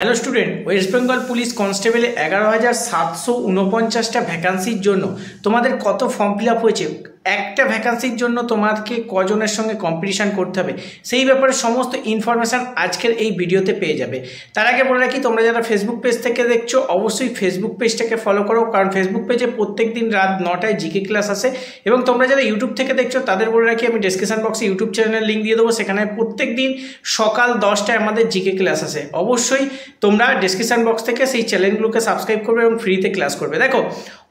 Hello student, West Bengal police কনস্টেবলে 11,749টা ভ্যাকান্সির জন্য তোমাদের কত ফর্ম ফিল আপ হয়েছে, একটা ভ্যাকান্সির জন্য তোমাকে কজনের সঙ্গে কম্পিটিশান করতে হবে সেই ব্যাপারে সমস্ত ইনফরমেশান আজকের এই ভিডিওতে পেয়ে যাবে। তার আগে বলে রাখি, তোমরা যারা ফেসবুক পেজ থেকে দেখছো অবশ্যই ফেসবুক পেজটাকে ফলো করো, কারণ ফেসবুক পেজে প্রত্যেক দিন রাত 9টায় জিকে ক্লাস আসে। এবং তোমরা যারা ইউটিউব থেকে দেখছো তাদের বলে রাখি, আমি ডেসক্রিপশন বক্সে ইউটিউব চ্যানেলের লিঙ্ক দিয়ে দেবো, সেখানে প্রত্যেক দিন সকাল 10টায় আমাদের জিকে ক্লাস আসে। অবশ্যই তোমরা ডেসক্রিপশন বক্স থেকে সেই চ্যানেলগুলোকে সাবস্ক্রাইব করবে এবং ফ্রিতে ক্লাস করবে। দেখো,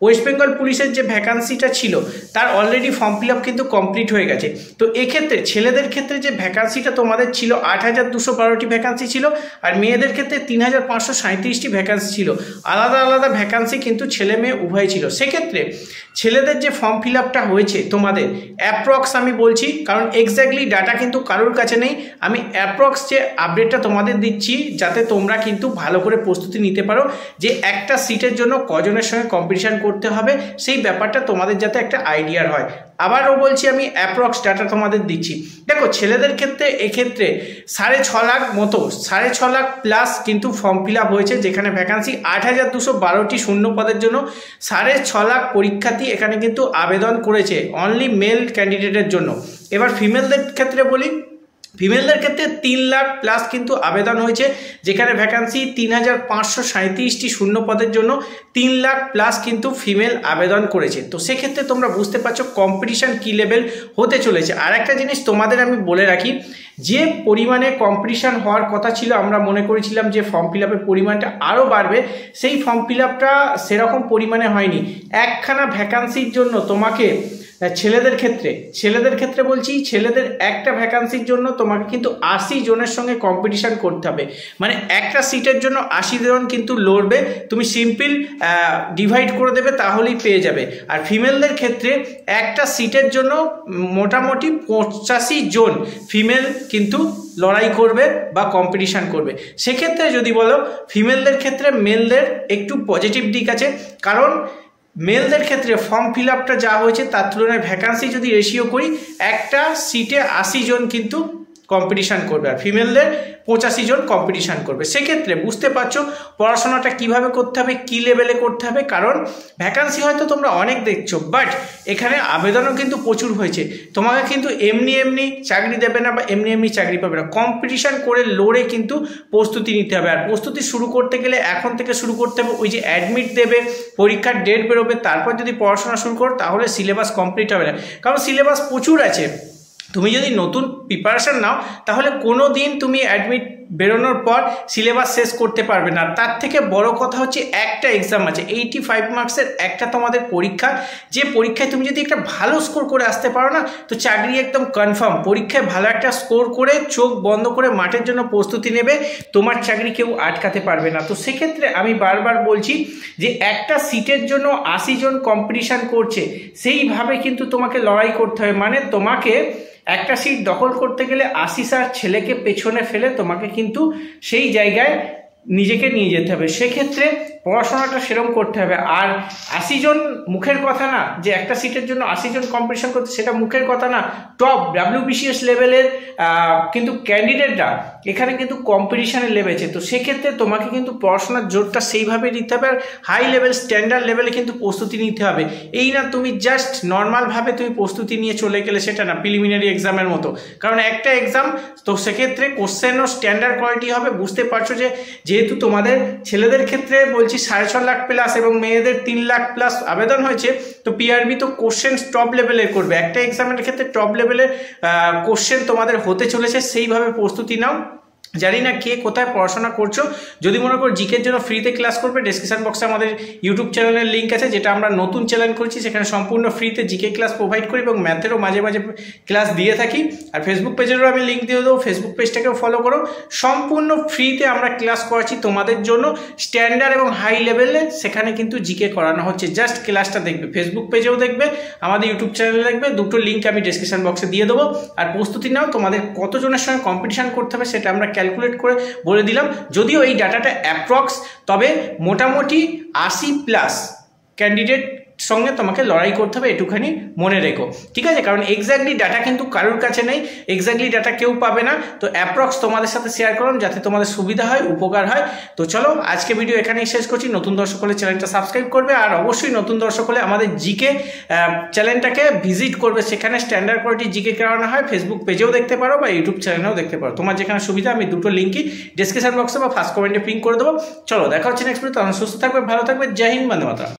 ওয়েস্ট বেঙ্গল পুলিশের যে ভ্যাকান্সিটা ছিল তার অলরেডি ফর্ম ফিল আপ কিন্তু কমপ্লিট হয়ে গেছে। তো এক্ষেত্রে ছেলেদের ক্ষেত্রে যে ভ্যাকান্সিটা তোমাদের ছিল 8,212টি ভ্যাকান্সি ছিল, আর মেয়েদের ক্ষেত্রে 3,537টি ভ্যাকান্সি ছিল। আলাদা আলাদা ভ্যাকান্সি কিন্তু ছেলে মেয়ে উভয় ছিল। সেক্ষেত্রে ছেলেদের যে ফর্ম ফিল আপটা হয়েছে তোমাদের অ্যাপ্রক্স আমি বলছি, কারণ এক্স্যাক্টলি ডাটা কিন্তু কারোর কাছে নেই। আমি অ্যাপ্রক্স যে আপডেটটা তোমাদের দিচ্ছি যাতে তোমরা কিন্তু ভালো করে প্রস্তুতি নিতে পারো যে একটা সিটের জন্য কজনের সঙ্গে কম্পিটিশান করতে হবে, সেই ব্যাপারটা তোমাদের যাতে একটা আইডিয়ার হয়। আবারও বলছি, আমি অ্যাপ্রক্স ডাটা তোমাদের দিচ্ছি। দেখো, ছেলেদের ক্ষেত্রে এক্ষেত্রে 6.5 লাখ মতো, 6.5 লাখ প্লাস কিন্তু ফর্ম ফিল আপ হয়েছে, যেখানে ভ্যাকান্সি 8,212টি শূন্য পদের জন্য 6.5 লাখ পরীক্ষার্থী এখানে কিন্তু আবেদন করেছে অনলি মেল ক্যান্ডিডেটের জন্য। এবার ফিমেলদের ক্ষেত্রে বলি, ফিমেলদের ক্ষেত্রে 3 লাখ প্লাস কিন্তু আবেদন হয়েছে, যেখানে ভ্যাকান্সি 3,537টি শূন্য পদের জন্য 3 লাখ প্লাস কিন্তু ফিমেল আবেদন করেছে। তো সেক্ষেত্রে তোমরা বুঝতে পারছো কম্পিটিশান কী লেভেল হতে চলেছে। আর একটা জিনিস তোমাদের আমি বলে রাখি, যে পরিমাণে কম্পিটিশান হওয়ার কথা ছিল, আমরা মনে করেছিলাম যে ফর্ম ফিল আপের পরিমাণটা আরও বাড়বে, সেই ফর্ম ফিল আপটা সেরকম পরিমাণে হয়নি। একখানা ভ্যাকান্সির জন্য তোমাকে ছেলেদের ক্ষেত্রে বলছি, ছেলেদের একটা ভ্যাকান্সির জন্য তোমাকে কিন্তু 80 জনের সঙ্গে কম্পিটিশান করতে হবে। মানে একটা সিটের জন্য 80 জন কিন্তু লড়বে, তুমি সিম্পল ডিভাইড করে দেবে তাহলেই পেয়ে যাবে। আর ফিমেলদের ক্ষেত্রে একটা সিটের জন্য মোটামুটি 85 জন ফিমেল কিন্তু লড়াই করবে বা কম্পিটিশান করবে। সেক্ষেত্রে যদি বলো ফিমেলদের ক্ষেত্রে মেলদের একটু পজিটিভ দিক আছে, কারণ মেলদের ক্ষেত্রে ফর্ম ফিল আপটা যা হয়েছে তার তুলনায় ভ্যাকান্সি যদি রেশিও করি, একটা সিটে 80 জন কিন্তু কম্পিটিশান করবে, আর ফিমেলদের 85 জন কম্পিটিশান করবে। সেক্ষেত্রে বুঝতে পারছো পড়াশোনাটা কিভাবে করতে হবে, কী লেভেলে করতে হবে। কারণ ভ্যাকান্সি হয়তো তোমরা অনেক দেখছো, বাট এখানে আবেদনও কিন্তু প্রচুর হয়েছে। তোমাকে কিন্তু এমনি চাকরি দেবে না বা এমনি চাকরি পাবে না, কম্পিটিশান করে লড়ে কিন্তু প্রস্তুতি নিতে হবে। আর প্রস্তুতি শুরু করতে গেলে এখন থেকে শুরু করতে হবে। ওই যে অ্যাডমিট দেবে, পরীক্ষার ডেট বেরোবে, তারপর যদি পড়াশোনা শুরু করো তাহলে সিলেবাস কমপ্লিট হবে না, কারণ সিলেবাস প্রচুর আছে। তুমি যদি নতুন প্রিপারেশন নাও তাহলে কোনো দিন তুমি অ্যাডমিট বেরোনোর পর সিলেবাস শেষ করতে পারবে না। তার থেকে বড় কথা হচ্ছে একটা এক্সাম আছে 85 মার্কসের, একটা তোমাদের পরীক্ষা, যে পরীক্ষায় তুমি যদি একটা ভালো স্কোর করে আসতে পারো না, তো চাকরি একদম কনফার্ম। পরীক্ষায় ভালো একটা স্কোর করে চোখ বন্ধ করে মাঠের জন্য প্রস্তুতি নেবে, তোমার চাকরি কেউ আটকাতে পারবে না। তো সেক্ষেত্রে আমি বারবার বলছি যে একটা সিটের জন্য 80 জন কম্পিটিশান করছে, সেইভাবে কিন্তু তোমাকে লড়াই করতে হবে। মানে তোমাকে একটা সিট দখল করতে গেলে 80 ছেলেকে পেছনে ফেলে তোমাকে কিন্তু সেই জায়গায় নিজেকে নিয়ে যেতে হবে। সেক্ষেত্রে পড়াশোনাটা সেরকম করতে হবে। আর 80 জন মুখের কথা না, যে একটা সিটের জন্য 80 জন কম্পিটিশন করতে, সেটা মুখের কথা না। টপ WBCS লেভেলের কিন্তু ক্যান্ডিডেটরা এখানে কিন্তু কম্পিটিশানে লেবেছে। তো সেক্ষেত্রে তোমাকে কিন্তু পড়াশোনার জোরটা সেইভাবে দিতে হবে, আর হাই লেভেল স্ট্যান্ডার্ড লেভেলে কিন্তু প্রস্তুতি নিতে হবে। এই না তুমি জাস্ট নর্মালভাবে তুমি প্রস্তুতি নিয়ে চলে গেলে, সেটা না প্রিলিমিনারি এক্সামের মতো, কারণ একটা এক্সাম। তো সেক্ষেত্রে কোশ্চেনও স্ট্যান্ডার্ড কোয়ালিটি হবে। বুঝতে পারছো যে যেহেতু তোমাদের ছেলেদের ক্ষেত্রে বলছি 6.5 লাখ প্লাস এবং মেয়েদের 3 লাখ প্লাস আবেদন হয়েছে, তো পিআরবি তো কোশ্চেন টপ লেভেলের করবে। একটা এক্সামের ক্ষেত্রে টপ লেভেলের কোশ্চেন তোমাদের হতে চলেছে, সেইভাবে প্রস্তুতি নাও। জানি না কে কোথায় পড়াশোনা করছো, যদি মনে করো জিকের জন্য ফ্রিতে ক্লাস করবে, ডেসক্রিপশন বক্সে আমাদের ইউটিউব চ্যানেলের লিঙ্ক আছে, যেটা আমরা নতুন চ্যানেল করছি, সেখানে সম্পূর্ণ ফ্রিতে জিকে ক্লাস প্রোভাইড করি এবং ম্যাথেরও মাঝে মাঝে ক্লাস দিয়ে থাকি। আর ফেসবুক পেজেরও আমি লিঙ্ক দিয়ে দেবো, ফেসবুক পেজটাকেও ফলো করো। সম্পূর্ণ ফ্রিতে আমরা ক্লাস করাচ্ছি তোমাদের জন্য, স্ট্যান্ডার্ড এবং হাই লেভেলে সেখানে কিন্তু জিকে করানো হচ্ছে। জাস্ট ক্লাসটা দেখবে, ফেসবুক পেজেও দেখবে, আমাদের ইউটিউব চ্যানেলে দেখবে, দুটো লিঙ্ক আমি ডেসক্রিপশন বক্সে দিয়ে দেবো। আর প্রস্তুতি নাও, তোমাদের কতজনের সঙ্গে কম্পিটিশান করতে হবে সেটা আমরা ক্যালকুলেট করে বলে দিলাম। যদিও এই ডাটাটা অ্যাপ্রক্স, তবে মোটামুটি 80 প্লাস ক্যান্ডিডেট সঙ্গে তোমাকে লড়াই করতে হবে, এটুখানি মনে রেখো, ঠিক আছে? কারণ এক্স্যাক্টলি ডাটা কিন্তু কারোর কাছে নেই, এক্স্যাক্টলি ডাটা কেউ পাবে না। তো অ্যাপ্রক্স তোমাদের সাথে শেয়ার করলাম যাতে তোমাদের সুবিধা হয়, উপকার হয়। তো চলো আজকে ভিডিও এখানেই শেষ করছি। নতুন দর্শক হলে চ্যানেলটা সাবস্ক্রাইব করবে, আর অবশ্যই নতুন দর্শক হলে আমাদের জিকে চ্যানেলটাকে ভিজিট করবে। সেখানে স্ট্যান্ডার্ড কোয়ালিটি জিকে করানো হয়, ফেসবুক পেজেও দেখতে পারো বা ইউটিউব চ্যানেলেও দেখতে পারো। তোমার যেখানে সুবিধা, আমি দুটো লিঙ্কই ডিসক্রিপশন বক্সে বা ফার্স্ট কমেন্টে পিন করে দেবো। চলো দেখা হচ্ছে নেক্সট ভিডিও। তখন সুস্থ থাকবে, ভালো থাকবে। জয় হিন্দ, বন্দে মাতরম।